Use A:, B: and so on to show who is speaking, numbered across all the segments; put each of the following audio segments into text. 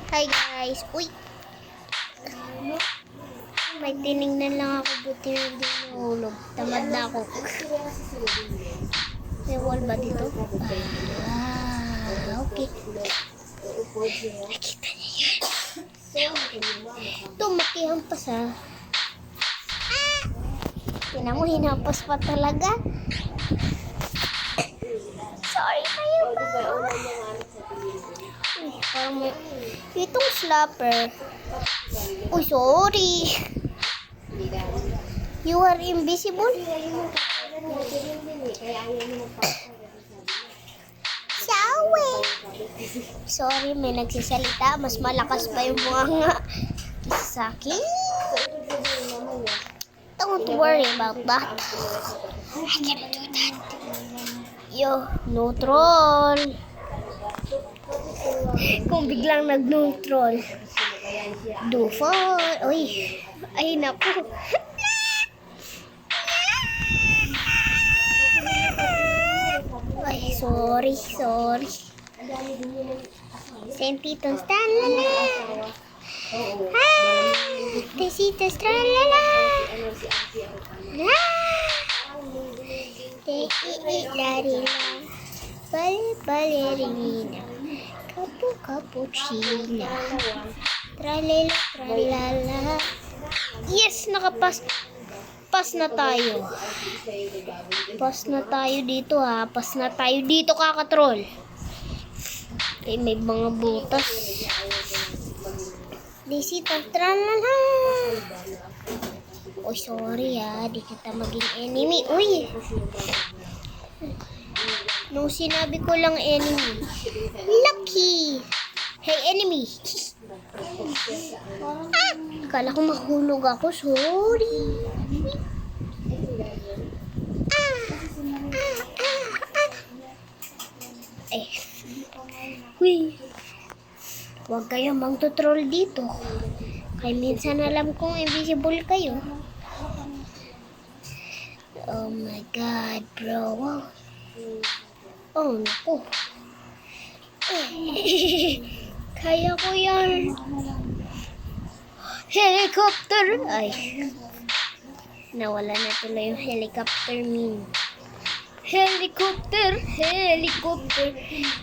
A: Hi guys. Uy. May tinignan lang ako, buti na hindi nahulog. Tamad na ako. May wall ba dito? Okay. Nakita niyo yan. Ito, makihampas ha. Tinan mo, hinampas pa talaga. Sorry kayo ba? Uy, parang may... Itong slapper. Uy, sorry. You are invisible? Sawi. Sorry, may nagsisalita. Mas malakas pa yung bunganga sa akin. Don't worry about that. I can do that. Yo, no troll. Kung biglang nag-neutral. Do for. Uy. Ay, naku. Ay, sorry. Sentitos, talala. Tesitos, tralala. Te-i-i-la-ri-la. Bale-balerina. Kapu-kapuchina. Tralala. Yes, nakapas. Pas na tayo. Pas na tayo dito ha. Pas na tayo dito, kakatrol. Eh, may mga butas. Desito, tralala. Oh, sorry ha. Di kita maging enemy. Uy. Nung sinabi ko lang enemy. Lucky. Hey, enemy. Akala ko mahulog ako. Sorry. Uy. Huwag kayo mang-troll dito. Kaya minsan alam kong invisible kayo. Oh my God, bro. Oh, naku. Kaya ko yan. Helicopter. Ay. Nawala na tuloy yung helicopter mean. Helicopter.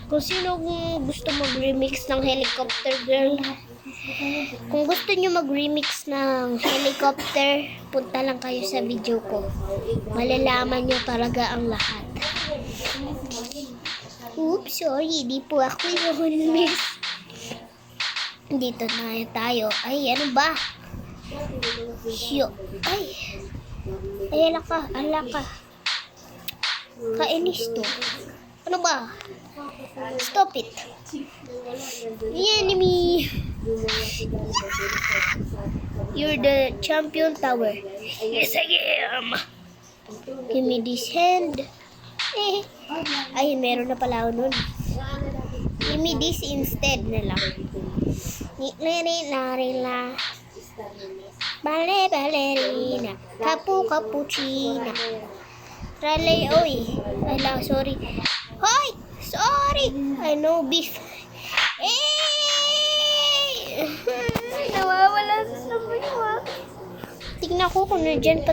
A: Kung sino gusto mag-remix ng helicopter girl. Kung gusto nyo mag-remix ng helicopter, punta lang kayo sa video ko. Malalaman nyo talaga ang lahat. Oops, sorry. Di po ako yung miss. Dito na tayo. Ay, ano ba? Shyo. Ay, alaka. Kainis to. Ano ba? Stop it. Enemy. You're the champion tower. Yes, I am. Give me this hand. Ay, meron na pala ako nun. Give me this instead na lang. Narila. Balerina. Kapuchina. Raleigh, oy. Ala, sorry. Hoy! Sorry! I know beef. Nawawala sa sabi mo. Tignan ko kung nandyan pa